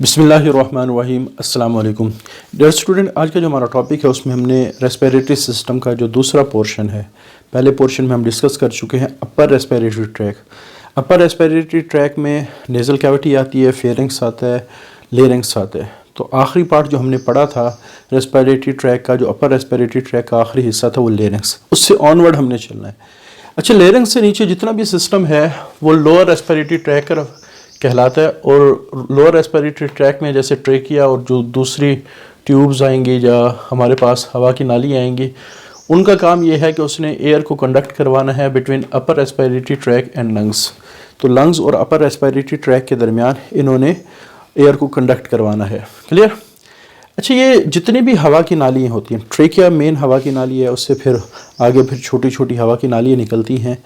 बिस्मिल्लाहिर्रहमानिर्रहीम अस्सलाम वालेकुम डियर स्टूडेंट। आज का जो हमारा टॉपिक है उसमें हमने रेस्पिरेटरी सिस्टम का जो दूसरा पोर्शन है, पहले पोर्शन में हम डिस्कस कर चुके हैं upper respiratory tract. Upper respiratory tract में नेज़ल कैविटी आती है, फेरिंग्स आता है, लेरिंग्स आता है। तो आखिरी पार्ट जो हमने पढ़ा था रेस्पिरेटरी ट्रैक का, जो अपर रेस्पिरेटरी ट्रैक का आखिरी हिस्सा था वो लेरिंग्स, उससे ऑनवर्ड हमने चलना है। अच्छा, लेरिंग्स से नीचे जितना भी सिस्टम है वो लोअर रेस्पिरेटरी ट्रैक कहलाता है। और लोअर रेस्पिरेटरी ट्रैक में जैसे ट्रेकिया और जो दूसरी ट्यूब्स आएंगी या हमारे पास हवा की नाली आएंगी, उनका काम ये है कि उसने एयर को कंडक्ट करवाना है between upper respiratory tract and lungs. तो लंग्स और अपर रेस्पिरेटरी ट्रैक के दरमियान इन्होंने एयर को कंडक्ट करवाना है। क्लियर? अच्छा, ये जितनी भी हवा की नालियाँ होती हैं, ट्रेकिया मेन हवा की नाली है, उससे फिर आगे फिर छोटी छोटी हवा की नालियाँ निकलती हैं।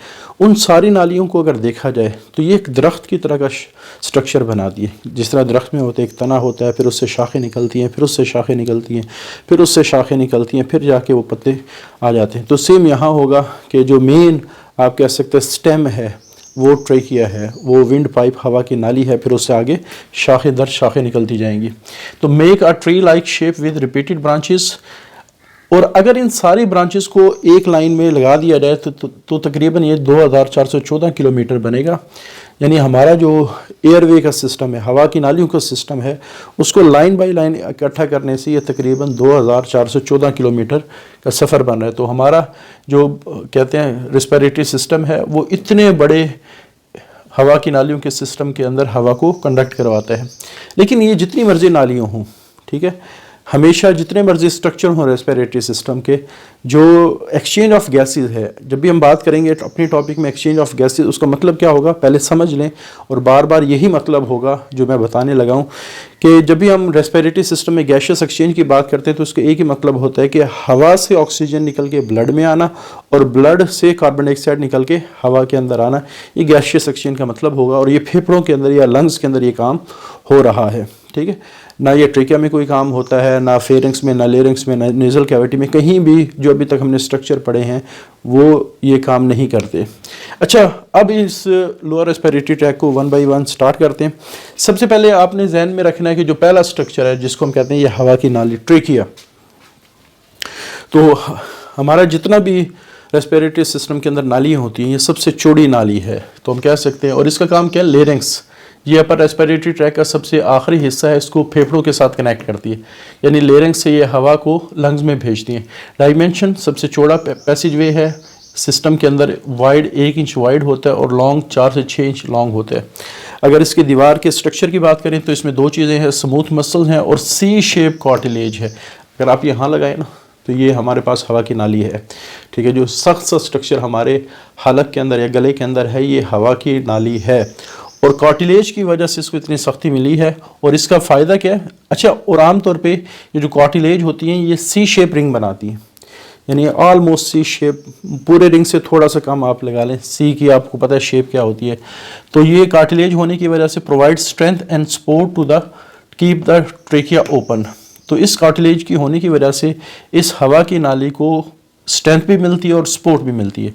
उन सारी नालियों को अगर देखा जाए तो ये एक दरख्त की तरह का स्ट्रक्चर बनाती है। जिस तरह दरख्त में होता है एक तना होता है, फिर उससे शाखें निकलती हैं, फिर उससे शाखें निकलती हैं, फिर उससे शाखें निकलती हैं, फिर जाके वो पत्ते आ जाते हैं। तो सेम यहाँ होगा कि जो मेन आप कह सकते हैं स्टेम है वो ट्रेकिया है, वो विंड पाइप हवा की नाली है, फिर उससे आगे शाखें दर शाखें निकलती जाएंगी। तो make a tree like shape with repeated branches. और अगर इन सारी ब्रांचेस को एक लाइन में लगा दिया जाए तो तकरीबन ये 2414 किलोमीटर बनेगा। यानी हमारा जो एयरवे का सिस्टम है, हवा की नालियों का सिस्टम है, उसको लाइन बाय लाइन इकट्ठा करने से ये तकरीबन 2414 किलोमीटर का सफ़र बन रहा है। तो हमारा जो कहते हैं रेस्पिरेटरी सिस्टम है वो इतने बड़े हवा की नालियों के सिस्टम के अंदर हवा को कंडक्ट करवाता है। लेकिन ये जितनी मर्जी नालियाँ हों, ठीक है, हमेशा जितने मर्जी स्ट्रक्चर हों रेस्पिरेटरी सिस्टम के, जो एक्सचेंज ऑफ गैसेस है, जब भी हम बात करेंगे अपने टॉपिक में एक्सचेंज ऑफ गैसेस, उसका मतलब क्या होगा पहले समझ लें। और बार बार यही मतलब होगा जो मैं बताने लगा हूँ कि जब भी हम रेस्पिरेटरी सिस्टम में गैसियस एक्सचेंज की बात करते हैं तो उसका एक ही मतलब होता है कि हवा से ऑक्सीजन निकल के ब्लड में आना और ब्लड से कार्बन डाइऑक्साइड निकल के हवा के अंदर आना। ये गैसियस एक्सचेंज का मतलब होगा। और ये फेफड़ों के अंदर या लंग्स के अंदर ये काम हो रहा है, ठीक है। ना ये ट्रेकिया में कोई काम होता है, ना फेरिंग्स में, ना लेरिंग्स में, ना नेज़ल कैविटी में, कहीं भी जो अभी तक हमने स्ट्रक्चर पढ़े हैं वो ये काम नहीं करते। अच्छा, अब इस लोअर रेस्पिरेटरी ट्रैक को वन बाय वन स्टार्ट करते हैं। सबसे पहले आपने जहन में रखना है कि जो पहला स्ट्रक्चर है जिसको हम कहते हैं ये हवा की नाली, ट्रेकिया। तो हमारा जितना भी रेस्पिरेटरी सिस्टम के अंदर नालियाँ होती हैं, ये सबसे चौड़ी नाली है तो हम कह सकते हैं। और इसका काम क्या है? लेरिंग्स। ये अपर रेस्पिरेटरी ट्रैक का सबसे आखिरी हिस्सा है, इसको फेफड़ों के साथ कनेक्ट करती है। यानी लेरिंग्स से ये हवा को लंग्स में भेजती हैं। डायमेंशन सबसे चौड़ा पैसेज वे है सिस्टम के अंदर, वाइड 1 इंच वाइड होता है और लॉन्ग 4 से 6 इंच लॉन्ग होता है। अगर इसकी दीवार के स्ट्रक्चर की बात करें तो इसमें दो चीज़ें हैं, स्मूथ मसल्स हैं और सी शेप कार्टिलेज है। अगर आप यहाँ लगाए ना तो ये हमारे पास हवा की नाली है, ठीक है। जो सख्त सा स्ट्रक्चर हमारे हलक के अंदर या गले के अंदर है, ये हवा की नाली है। और कार्टिलेज की वजह से इसको इतनी सख्ती मिली है। और इसका फ़ायदा क्या है? अच्छा, और आमतौर पे ये जो कार्टिलेज होती हैं ये सी शेप रिंग बनाती हैं, यानी ऑलमोस्ट सी शेप, पूरे रिंग से थोड़ा सा कम आप लगा लें। सी की आपको पता है शेप क्या होती है। तो ये कार्टिलेज होने की वजह से provide strength and support to the keep the trachea open. तो इस कार्टिलेज की होने की वजह से इस हवा की नाली को स्ट्रेंथ भी मिलती है और सपोर्ट भी मिलती है।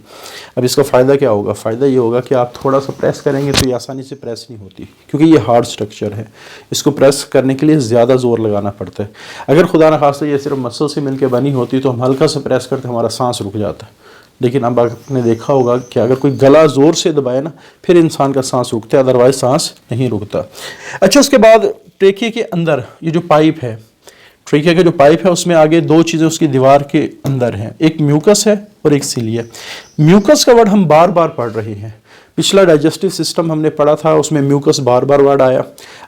अब इसका फ़ायदा क्या होगा? फ़ायदा ये होगा कि आप थोड़ा सा प्रेस करेंगे तो ये आसानी से प्रेस नहीं होती, क्योंकि ये हार्ड स्ट्रक्चर है। इसको प्रेस करने के लिए ज़्यादा ज़ोर लगाना पड़ता है। अगर खुदा न खास्ता ये सिर्फ मसल से मिलकर बनी होती तो हम हल्का सा प्रेस करते हमारा सांस रुक जाता है। लेकिन अब आपने देखा होगा कि अगर कोई गला ज़ोर से दबाए ना फिर इंसान का सांस रुकता है, अदरवाइज सांस नहीं रुकता। अच्छा, उसके बाद ट्रेकिया के अंदर ये जो पाइप है, ट्रेकिया का जो पाइप है उसमें आगे दो चीज़ें उसकी दीवार के अंदर हैं, एक म्यूकस है और एक सिलिया। म्यूकस का वर्ड हम बार बार पढ़ रहे हैं। पिछला डाइजेस्टिव सिस्टम हमने पढ़ा था, उसमें म्यूकस बार बार वर्ड आया।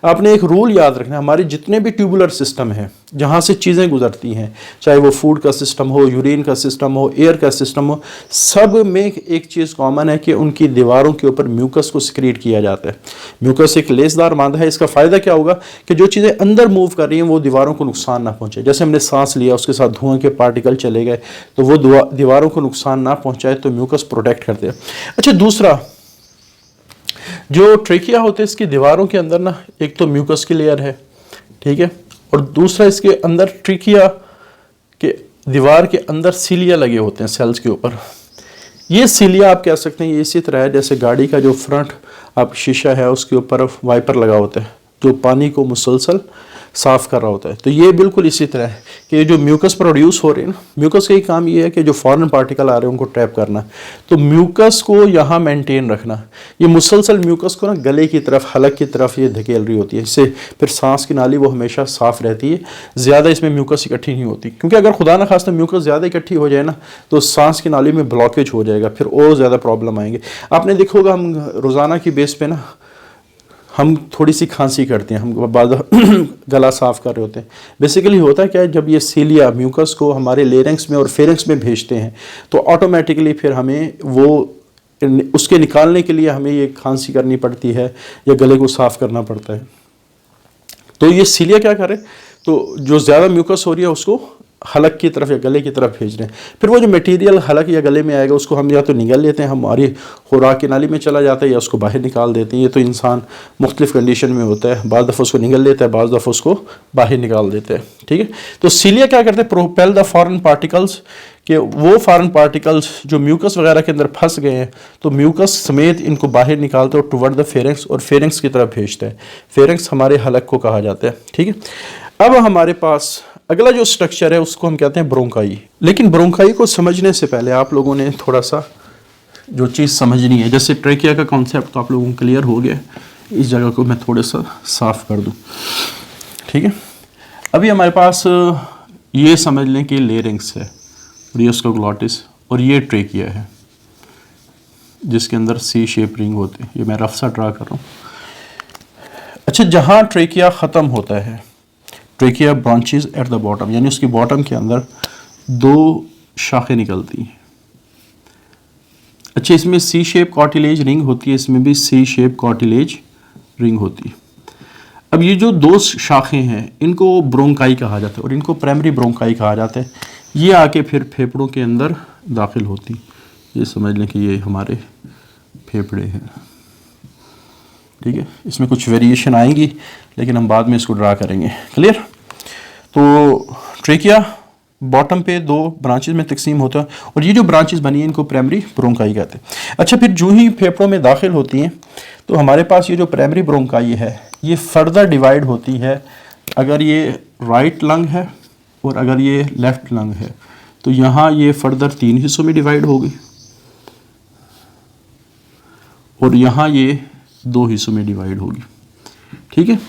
आपने एक रूल याद रखना, हमारे जितने भी ट्यूबुलर सिस्टम हैं जहाँ से चीज़ें गुजरती हैं, चाहे वो फूड का सिस्टम हो, यूरिन का सिस्टम हो, एयर का सिस्टम हो, सब में एक चीज़ कॉमन है कि उनकी दीवारों के ऊपर म्यूकस को सिक्रीट किया जाता है। म्यूकस एक लेसदार मादा है। इसका फ़ायदा क्या होगा कि जो चीज़ें अंदर मूव कर रही हैं वो दीवारों को नुकसान ना पहुँचे। जैसे हमने सांस लिया, उसके साथ धुआं के पार्टिकल चले गए तो वो दीवारों को नुकसान ना पहुँचाए, तो म्यूकस प्रोटेक्ट करते हैं। अच्छा, दूसरा जो ट्रेकिया होते हैं इसकी दीवारों के अंदर ना एक तो म्यूकस की लेयर है, ठीक है, और दूसरा इसके अंदर ट्रेकिया के दीवार के अंदर सीलिया लगे होते हैं सेल्स के ऊपर। ये सीलिया आप कह सकते हैं ये इसी तरह है जैसे गाड़ी का जो फ्रंट आप शीशा है उसके ऊपर वाइपर लगा होता है, जो पानी को मुसलसल साफ़ कर रहा होता है। तो ये बिल्कुल इसी तरह है कि जो म्यूकस प्रोड्यूस हो रहे हैं ना, म्यूकस का ही काम ये है कि जो फॉरेन पार्टिकल आ रहे हैं उनको ट्रैप करना। तो म्यूकस को यहाँ मेंटेन रखना, ये मुसलसल म्यूकस को ना गले की तरफ, हलक की तरफ ये धकेल रही होती है। इससे फिर सांस की नाली वो हमेशा साफ़ रहती है, ज़्यादा इसमें म्यूकस इकट्ठी नहीं होती। क्योंकि अगर खुदा न खास्ता म्यूकस ज़्यादा इकट्ठी हो जाए ना तो सांस की नाली में ब्लॉकेज हो जाएगा, फिर और ज़्यादा प्रॉब्लम आएंगे। आपने देखा होगा हम रोज़ाना की बेस पे ना हम थोड़ी सी खांसी करते हैं, हम बाद गला साफ़ कर रहे होते हैं। बेसिकली होता है क्या है, जब ये सीलिया म्यूकस को हमारे लेरेंक्स में और फेरेंक्स में भेजते हैं तो ऑटोमेटिकली फिर हमें वो उसके निकालने के लिए हमें ये खांसी करनी पड़ती है या गले को साफ़ करना पड़ता है। तो ये सीलिया क्या करे, तो जो ज़्यादा म्यूकस हो रही है उसको हलक की तरफ या गले की तरफ भेज रहे हैं। फिर वो जो मटेरियल हलक या गले में आएगा उसको हम या तो निगल लेते हैं, हमारी खुराक की नाली में चला जाता है, या उसको बाहर निकाल देते हैं। ये तो इंसान मुख्तलिफ कंडीशन में होता है, बाज़ दफ़ा उसको निगल लेता है, बाज़ दफ़ा उसको बाहर निकाल देते हैं। ठीक है, तो सीलिया क्या करते हैं, प्रोपेल द फॉरेन पार्टिकल्स, कि वो फॉरेन पार्टिकल्स जो म्यूकस वगैरह के अंदर फंस गए हैं तो म्यूकस समेत इनको बाहर निकालते हैं और टुवर्ड द फेरेंक्स, और फेरेंक्स की तरफ भेजते हैं। फेरेंक्स हमारे हलक को कहा जाता है। ठीक है, अब हमारे पास अगला जो स्ट्रक्चर है उसको हम कहते हैं ब्रोंकाई। लेकिन ब्रोंकाई को समझने से पहले आप लोगों ने थोड़ा सा जो चीज़ समझनी है, जैसे ट्रेकिया का कॉन्सेप्ट तो आप लोगों को क्लियर हो गया, इस जगह को मैं थोड़ा सा साफ कर दूं। ठीक है, अभी हमारे पास ये समझ लें कि लेरिंग्स है और ये उसका ग्लॉटिस और ये ट्रेकिया है जिसके अंदर सी शेप रिंग होते हैं। ये मैं रफ सा ड्रा कर रहा हूँ। अच्छा, जहाँ ट्रेकिया ख़त्म होता है, trachea branches at the bottom, यानी उसकी बॉटम के अंदर दो शाखें निकलती हैं। अच्छा, इसमें सी शेप कार्टिलेज रिंग होती है, इसमें भी सी शेप कार्टिलेज रिंग होती है। अब ये जो दो शाखें हैं इनको ब्रोंकाई कहा जाता है और इनको प्राइमरी ब्रोंकाई कहा जाता है। ये आके फिर फेफड़ों के अंदर दाखिल होती। ये समझ लें कि ये हमारे फेफड़े हैं। ठीक है, इसमें कुछ वेरिएशन आएंगी लेकिन हम बाद में इसको ड्रा करेंगे। क्लियर? तो ट्रेकिया बॉटम पे दो ब्रांचेस में तकसीम होता है और ये जो ब्रांचेस बनी हैं इनको प्राइमरी ब्रोंकाई कहते हैं। अच्छा, फिर जो ही फेफड़ों में दाखिल होती हैं तो हमारे पास ये जो प्राइमरी ब्रोंकाई है ये फर्दर डिवाइड होती है। अगर ये राइट लंग है और अगर ये लेफ्ट लंग है तो यहाँ ये फर्दर 3 हिस्सों में डिवाइड होगी और यहाँ ये 2 हिस्सों में डिवाइड होगी। ठीक है,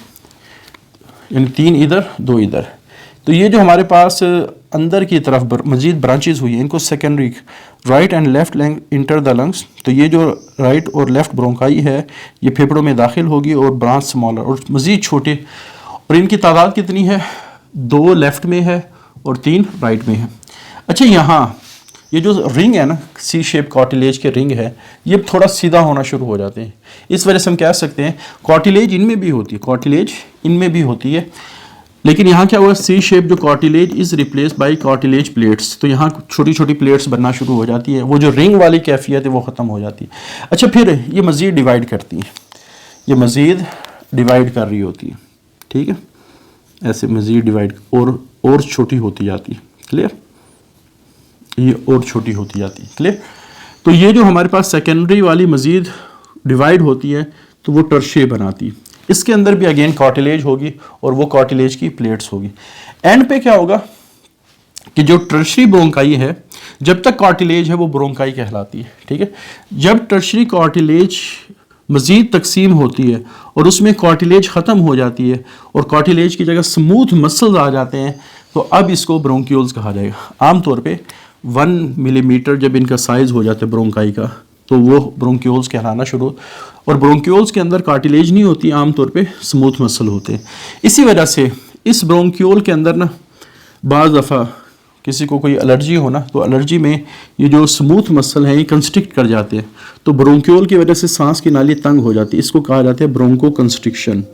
यानी 3 इधर 2 इधर। तो ये जो हमारे पास अंदर की तरफ मजीद ब्रांचेस हुई हैं इनको secondary right and left lung enter the lungs. तो ये जो राइट और लेफ्ट ब्रोंकाई है ये फेफड़ों में दाखिल होगी और ब्रांच स्मॉलर और मजीद छोटे, और इनकी तादाद कितनी है, 2 लेफ्ट में है और 3 राइट में है। अच्छा, यहाँ ये जो रिंग है ना, सी शेप कार्टिलेज के रिंग है, ये थोड़ा सीधा होना शुरू हो जाते हैं। इस वजह से हम कह सकते हैं कार्टिलेज इनमें भी होती है, कार्टिलेज इनमें भी होती है, लेकिन यहाँ क्या हुआ, सी शेप जो cartilage is replace by cartilage plates. तो यहाँ छोटी छोटी प्लेट्स बनना शुरू हो जाती है, वो जो रिंग वाली कैफियत है वो ख़त्म हो जाती है। अच्छा, फिर ये मज़ीद डिवाइड करती है, ये मज़ीद डिवाइड कर रही होती है। ठीक है, ऐसे मज़ीद डिवाइड और छोटी होती जाती है। क्लियर? ये और छोटी होती जाती है। क्लियर? तो ये जो हमारे पास सेकेंडरी वाली मज़ीद डिवाइड होती है तो वो टर्शे बनाती है। इसके अंदर भी अगेन कार्टिलेज होगी और वो कार्टिलेज की प्लेट्स होगी। एंड पे क्या होगा कि जो टर्शरी ब्रोंकाई है, जब तक कार्टिलेज है वो ब्रोंकाई कहलाती है। ठीक है, जब टर्शरी कार्टिलेज मज़ीद तकसीम होती है और उसमें कार्टिलेज ख़त्म हो जाती है और कार्टिलेज की जगह स्मूथ मसल्स आ जाते हैं तो अब इसको ब्रोंक्यूल्स कहा जाएगा। आमतौर पे 1 मिलीमीटर जब इनका साइज़ हो जाता है ब्रोंकाई का तो वो ब्रोंक्यूल्स कहलाना शुरू, और ब्रोंक्यूल्स के अंदर कार्टिलेज नहीं होती, आमतौर पे स्मूथ मसल होते हैं। इसी वजह से इस ब्रोंक्यूल के अंदर ना बाज़ दफ़ा किसी को कोई एलर्जी हो ना तो एलर्जी में ये जो स्मूथ मसल हैं ये कंस्ट्रिक्ट कर जाते हैं, तो ब्रोंक्यूल की वजह से सांस की नाली तंग हो जाती है। इसको कहा जाता है ब्रोंको कंस्ट्रिक्शन।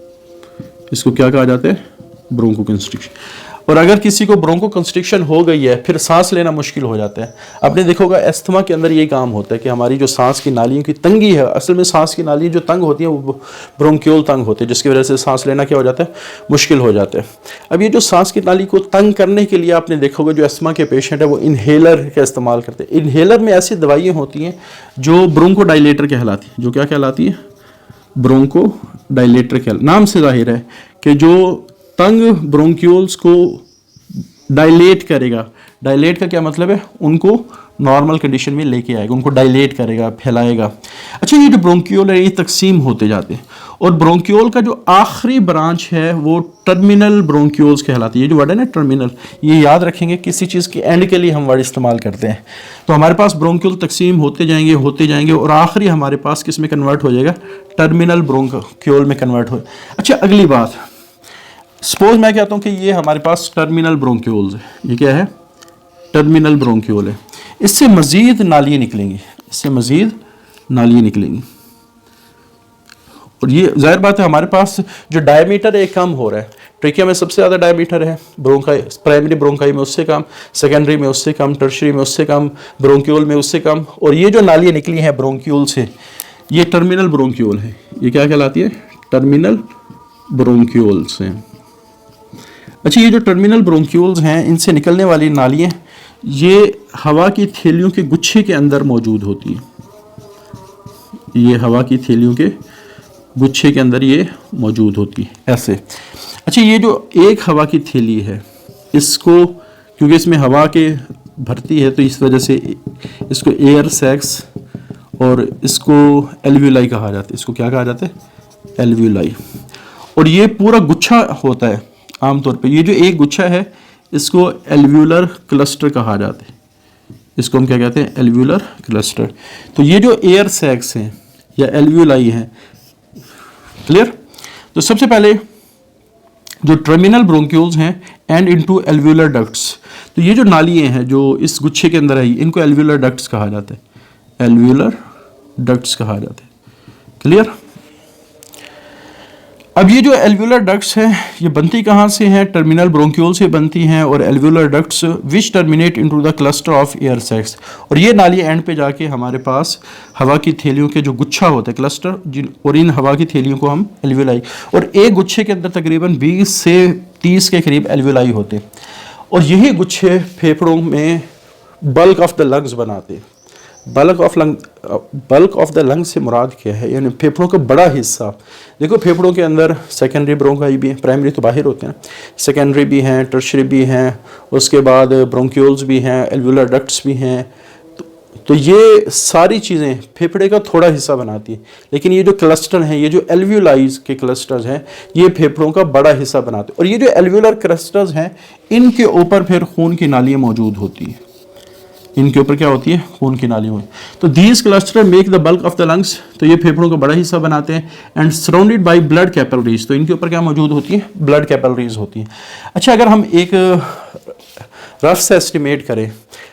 इसको क्या कहा जाता है? Bronchoconstriction. और अगर किसी को ब्रोंको कंस्ट्रिक्शन हो गई है फिर सांस लेना मुश्किल हो जाता है। आपने देखा होगा अस्थमा के अंदर ये काम होता है कि हमारी जो सांस की नालियों की तंगी है, असल में सांस की नाली जो तंग होती है वो ब्रोंक्यूल तंग होते हैं, जिसकी वजह से सांस लेना क्या हो जाता है, मुश्किल हो जाता है। अब ये जो सांस की नाली को तंग करने के लिए आपने देखा होगा जो अस्थमा के पेशेंट है वो इन्हेलर का इस्तेमाल करते हैं। इन्हेलर में ऐसी दवाइयाँ होती हैं जो ब्रोंकोडाइलेटर कहलाती है। जो क्या कहलाती है? ब्रोंको डायलेटर क्या, नाम से जाहिर है कि जो तंग ब्रोंक्यूल्स को डायलेट करेगा। डायलेट का क्या मतलब है, उनको नॉर्मल कंडीशन में लेके आएगा, उनको डायलेट करेगा, फैलाएगा। अच्छा, ये जो ब्रोंक्यूल है ये तकसीम होते जाते हैं और ब्रोंक्यूल का जो आखिरी ब्रांच है वो टर्मिनल ब्रोंक्यूल्स कहलाती है। ये जो वर्ड है ना टर्मिनल, ये याद रखेंगे, किसी चीज़ के एंड के लिए हम वर्ड इस्तेमाल करते हैं। तो हमारे पास ब्रोंक्यूल तकसीम होते जाएंगे और आखिरी हमारे पास किस में कन्वर्ट हो जाएगा, टर्मिनल ब्रोंक्यूल में कन्वर्ट हो। अच्छा, अगली बात, सपोज मैं कहता हूँ कि ये हमारे पास टर्मिनल ब्रोंक्यूल्स है, ये क्या है, टर्मिनल ब्रोंक्यूल है। इससे मज़ीद नालियाँ निकलेंगी, इससे मज़ीद नालियाँ निकलेंगी और ये जाहिर बात है हमारे पास जो डायमीटर है कम हो रहा है। ट्रेकिया में सबसे ज़्यादा डायमीटर है, ब्रोंकाई प्राइमरी ब्रोंकाई में उससे कम, सेकेंडरी में उससे कम, टर्शरी में उससे कम, ब्रोंक्यूल में उससे कम। और ये जो नालियाँ निकली हैं ब्रोंक्यूल से, ये टर्मिनल ब्रोंक्यूल है। ये क्या कहलाती है, टर्मिनल ब्रोंक्यूल्स हैं। अच्छा, ये जो टर्मिनल ब्रोंक्यूल्स हैं, इनसे निकलने वाली नालियाँ ये हवा की थैलियों के गुच्छे के अंदर मौजूद होती है। ये हवा की थैलियों के गुच्छे के अंदर ये मौजूद होती है ऐसे। अच्छा, ये जो एक हवा की थैली है, इसको क्योंकि इसमें हवा के भरती है तो इस वजह से इसको एयर सैक्स और इसको एल्व्यूलाई कहा जाता है। इसको क्या कहा जाता है, एल्व्यूलाई। और ये पूरा गुच्छा होता है आमतौर पे, ये जो एक गुच्छा है इसको एल्व्यूलर क्लस्टर कहा जाता है। इसको हम क्या कहते हैं, एल्व्यूलर क्लस्टर। तो ये जो एयर सैक्स हैं या एल्व्यूलाई हैं, क्लियर। तो सबसे पहले जो टर्मिनल ब्रोंक्यूल्स हैं एंड इनटू एल्व्यूलर डक्ट्स, तो ये जो नालियाँ हैं जो इस गुच्छे के अंदर आई, इनको एल्व्यूलर डक्ट्स कहा जाता है, एल्व्यूलर डक्ट्स कहा जाता है, क्लियर। अब ये जो एल्व्यूलर डक्ट्स हैं ये बनती कहाँ से हैं, टर्मिनल ब्रोंक्यूल से बनती हैं। और alveolar ducts which terminate into the cluster of air sacs, और ये नाली एंड पे जाके हमारे पास हवा की थैलियों के जो गुच्छा होता है क्लस्टर, और इन हवा की थैलियों को हम एल्व्यूलाई, और एक गुच्छे के अंदर तकरीबन 20 से 30 के करीब एल्व्यूलाई होते हैं। और यही गुच्छे फेफड़ों में बल्क ऑफ द लंग्स बनाते हैं। बल्क ऑफ द लंग से मुराद क्या है, यानी फेफड़ों का बड़ा हिस्सा। देखो फेफड़ों के अंदर सेकेंडरी ब्रोंकाई भी है, प्राइमरी तो बाहर होते हैं, सेकेंडरी भी हैं, टर्शरी भी हैं, उसके बाद ब्रोंक्यूल्स भी हैं, एल्व्यूलर डक्ट्स भी हैं। तो ये सारी चीज़ें फेफड़े का थोड़ा हिस्सा बनाती है, लेकिन ये जो क्लस्टर हैं, ये जो एल्व्यूलाइज के क्लस्टर्स हैं, ये फेफड़ों का बड़ा हिस्सा बनाते हैं। और ये जो एल्व्यूलर क्लस्टर्स हैं, इनके ऊपर फिर खून की नालियाँ मौजूद होती हैं। इनके ऊपर क्या होती है, खून की नाली होती है। तो these cluster make the bulk of the lungs, तो ये फेफड़ों का बड़ा हिस्सा बनाते हैं। And surrounded by blood capillaries, तो इनके ऊपर क्या मौजूद होती है, ब्लड कैपिलरीज होती है। अच्छा, अगर हम एक रफ से एस्टिमेट करें,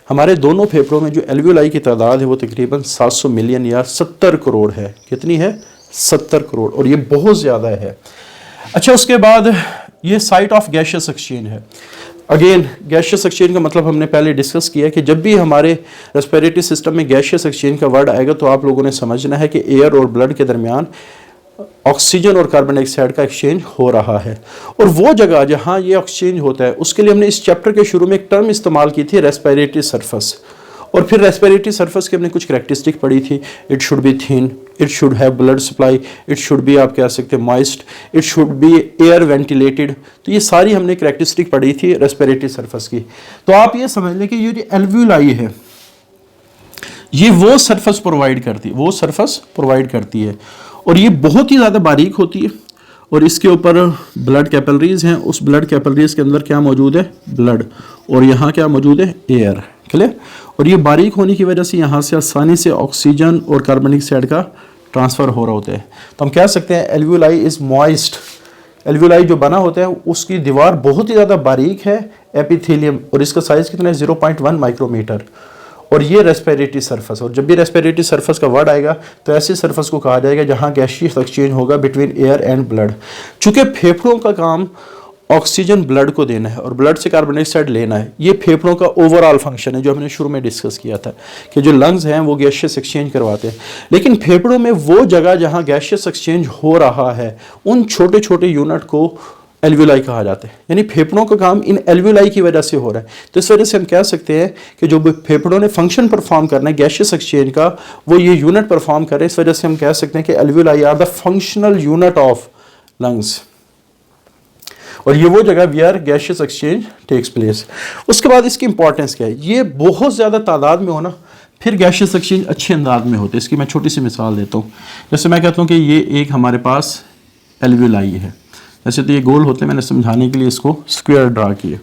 हमारे दोनों फेफड़ों में जो एल्व्यूलाई की तादाद है वो तकरीबन 700 मिलियन या 70 करोड़ है। कितनी है, 70 करोड़, और ये बहुत ज़्यादा है। अच्छा, उसके बाद ये साइट ऑफ गैशियस एक्सचेंज है। अगेन गैशियस एक्सचेंज का मतलब हमने पहले डिस्कस किया कि जब भी हमारे रेस्पिरेटरी सिस्टम में गैशियस एक्सचेंज का वर्ड आएगा तो आप लोगों ने समझना है कि एयर और ब्लड के दरमियान ऑक्सीजन और कार्बन डाइऑक्साइड का एक्सचेंज हो रहा है। और वो जगह जहाँ ये एक्सचेंज होता है उसके लिए हमने इस चैप्टर के शुरू में एक टर्म इस्तेमाल की थी, रेस्पिरेटरी सरफेस। और फिर रेस्पिरेटरी सरफेस की हमने कुछ करैक्टरिस्टिक पढ़ी थी। It should be thin, it should have blood supply, it should be, आप कह सकते हैं, moist, it should be air ventilated. तो ये सारी हमने करैक्टरिस्टिक पढ़ी थी रेस्पिरेटरी सरफेस की। तो आप ये समझ लें कि ये जो एल्व्यूलाई है ये वो सरफेस प्रोवाइड करती है और ये बहुत ही ज़्यादा बारीक होती है। और इसके ऊपर ब्लड कैपिलरीज हैं, उस ब्लड कैपिलरीज के अंदर क्या मौजूद है, ब्लड, और यहाँ क्या मौजूद है, एयर, क्लियर। और ये बारीक होने की वजह से यहाँ से आसानी से ऑक्सीजन और कार्बन डाइऑक्साइड का ट्रांसफ़र हो रहा होता है। तो हम कह सकते हैं एल्व्यूलाई इज़ मॉइस्ट। एल्व्यूलाई जो बना होता है उसकी दीवार बहुत ही ज़्यादा बारीक है, एपिथेलियम, और इसका साइज़ कितना है, 0.1 माइक्रोमीटर। और ये रेस्पिरेटरी सरफेस, और जब भी रेस्पिरेटरी सरफेस का वर्ड आएगा तो ऐसी सरफेस को कहा जाएगा जहाँ गैसियस एक्सचेंज होगा बिटवीन एयर एंड ब्लड। चूँकि फेफड़ों का काम ऑक्सीजन ब्लड को देना है और ब्लड से कार्बन डाइऑक्साइड लेना है, ये फेफड़ों का ओवरऑल फंक्शन है जो हमने शुरू में डिस्कस किया था कि जो लंग्स हैं वो गैसियस एक्सचेंज करवाते हैं। लेकिन फेफड़ों में वो जगह जहाँ गैसियस एक्सचेंज हो रहा है उन छोटे छोटे यूनिट को एल्वियोलाई कहा जाता है, यानी फेफड़ों का काम इन एल्वियोलाई की वजह से हो रहा है। तो इस वजह से हम कह सकते हैं कि जो फेफड़ों ने फंक्शन परफॉर्म करना है गैशियस एक्सचेंज का, वो ये यूनिट परफॉर्म करे। इस वजह से हम कह सकते हैं कि alveoli are the functional unit of lungs, और ये वो जगह where gaseous exchange takes place. उसके बाद इसकी इंपॉर्टेंस क्या है, ये बहुत ज़्यादा तादाद में होना, फिर गैशियस एक्सचेंज अच्छे अंदाज में होते हैं। इसकी मैं छोटी सी मिसाल देता हूँ। जैसे मैं कहता हूँ कि ये एक हमारे पास एल्वियोलाई है, जैसे तो ये गोल होते हैं, मैंने समझाने के लिए इसको स्क्वायर ड्रा किया।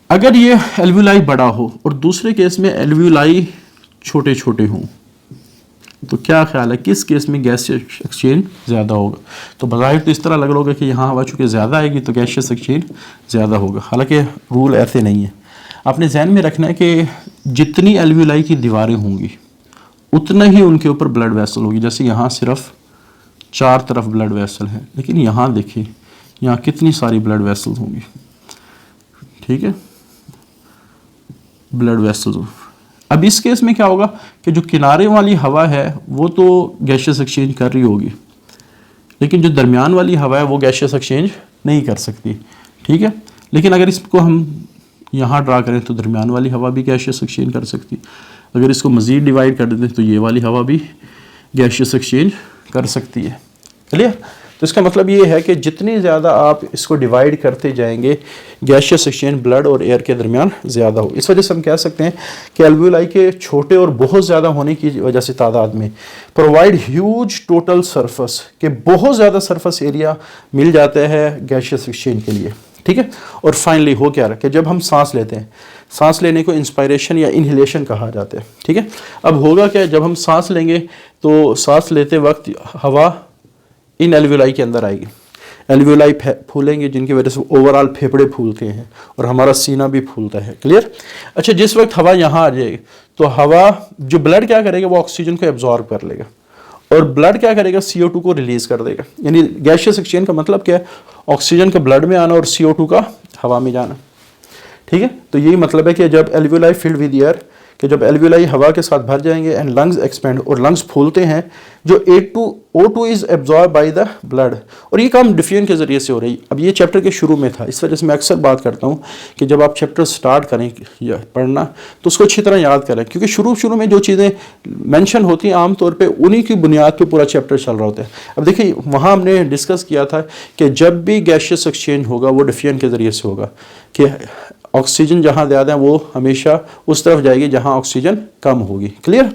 अगर ये एल्वियोलाई बड़ा हो और दूसरे केस में एल्वियोलाई छोटे छोटे हों, तो क्या ख्याल है किस केस में गैसियस एक्सचेंज ज़्यादा होगा? तो बज़ाहिर तो इस तरह लग रहा होगा कि यहाँ हवा चूँकि ज़्यादा आएगी तो गैसियस एक्सचेंज ज़्यादा होगा, हालांकि रूल ऐसे नहीं है। आपने जहन में रखना है कि जितनी एल्वियोलाई की दीवारें होंगी उतना ही उनके ऊपर ब्लड वेसल होगी। जैसे यहाँ सिर्फ 4 तरफ ब्लड वेसल हैं, लेकिन यहाँ देखिए यहाँ कितनी सारी ब्लड वेसल्स होंगी, ठीक है, ब्लड वेसल्स। अब इस केस में क्या होगा कि जो किनारे वाली हवा है वो तो गैशियस एक्सचेंज कर रही होगी, लेकिन जो दरमियान वाली हवा है वो गैशियस एक्सचेंज नहीं कर सकती, ठीक है। लेकिन अगर इसको हम यहाँ ड्रा करें तो दरमियान वाली हवा भी गैशियस एक्सचेंज कर सकती। अगर इसको मज़ीद डिवाइड कर देते तो ये वाली हवा भी गैशियस एक्सचेंज कर सकती है। क्लियर? तो इसका मतलब ये है कि जितनी ज़्यादा आप इसको डिवाइड करते जाएंगे गैशियस एक्सचेंज ब्लड और एयर के दरमियान ज़्यादा हो। इस वजह से हम कह सकते हैं कि एल्वियोलाई के छोटे और बहुत ज़्यादा होने की वजह से तादाद में प्रोवाइड ह्यूज टोटल सरफेस, के बहुत ज़्यादा सरफेस एरिया मिल जाता है गैशियस एक्सचेंज के लिए, ठीक है। और फाइनली हो क्या रहा कि जब हम सांस लेते हैं, सांस लेने को इंस्पायरेशन या इनहेलेशन कहा जाता है, ठीक है। अब होगा क्या, जब हम सांस लेंगे तो सांस लेते वक्त हवा इन एल्वियोलाई के अंदर आएगी, एल्वियोलाई फूलेंगे जिनकी वजह से ओवरऑल फेफड़े फूलते हैं और हमारा सीना भी फूलता है। क्लियर? अच्छा, जिस वक्त हवा यहाँ आ जाएगी तो हवा जो ब्लड क्या करेगा वो ऑक्सीजन को एब्जॉर्ब कर लेगा और ब्लड क्या करेगा CO2 को रिलीज कर देगा। यानी गैशियस एक्सचेंज का मतलब क्या है, ऑक्सीजन का ब्लड में आना और CO2 का हवा में जाना, ठीक है। तो यही मतलब है कि जब एल्वियोलाई फिल्ड विद एयर, कि जब एल्वियोलाई हवा के साथ भर जाएंगे एंड लंग्स एक्सपेंड और लंग्स फूलते हैं, जो O2 is absorb by the blood, और ये काम डिफ्यूजन के जरिए से हो रही है। अब ये चैप्टर के शुरू में था, इस वजह से मैं अक्सर बात करता हूँ कि जब आप चैप्टर स्टार्ट करें या पढ़ना तो उसको अच्छी तरह याद करें, क्योंकि शुरू में जो चीज़ें मेंशन होती हैं आमतौर पे उन्हीं की बुनियाद पे पूरा चैप्टर चल रहा होता है। अब देखिए वहाँ हमने डिस्कस किया था कि जब भी गैशियस एक्सचेंज होगा वो डिफ्यूजन के ज़रिए से होगा, कि ऑक्सीजन जहाँ ज़्यादा है वो हमेशा उस तरफ जाएगी जहाँ ऑक्सीजन कम होगी। क्लियर?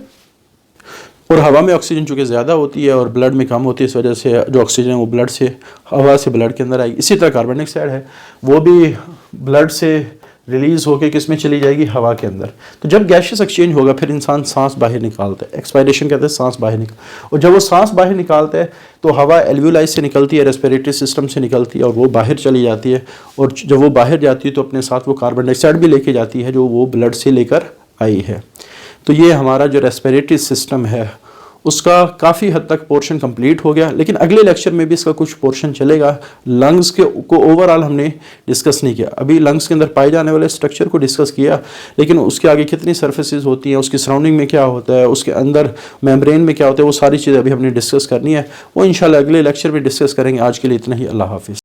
और हवा में ऑक्सीजन चूँकि ज़्यादा होती है और ब्लड में कम होती है, इस वजह से जो ऑक्सीजन है वो ब्लड से, हवा से ब्लड के अंदर आएगी। इसी तरह कार्बन डाइऑक्साइड है वो भी ब्लड से रिलीज़ होकर किस में चली जाएगी, हवा के अंदर। तो जब गैशियस एक्सचेंज होगा फिर इंसान सांस बाहर निकालता है, एक्सपायरेशन कहते हैं सांस बाहर निकाल, और जब वो सांस बाहर निकालता है तो हवा एल्वियोलाई से निकलती है, रेस्पिरेटरी सिस्टम से निकलती है और वो बाहर चली जाती है, और जब वो बाहर जाती है तो अपने साथ वो कार्बन डाइऑक्साइड भी लेके जाती है जो वो ब्लड से लेकर आई है। तो ये हमारा जो रेस्पिरेटरी सिस्टम है उसका काफ़ी हद तक पोर्शन कंप्लीट हो गया, लेकिन अगले लेक्चर में भी इसका कुछ पोर्शन चलेगा। लंग्स के को ओवरऑल हमने डिस्कस नहीं किया, अभी लंग्स के अंदर पाए जाने वाले स्ट्रक्चर को डिस्कस किया, लेकिन उसके आगे कितनी सर्फेसिस होती हैं, उसकी सराउंडिंग में क्या होता है, उसके अंदर मेम्ब्रेन में क्या होता है, वो सारी चीज़ें अभी हमने डिस्कस करनी है। वो इंशाल्लाह अगले लेक्चर में डिस्कस करेंगे। आज के लिए इतना ही, अल्लाह हाफिज़।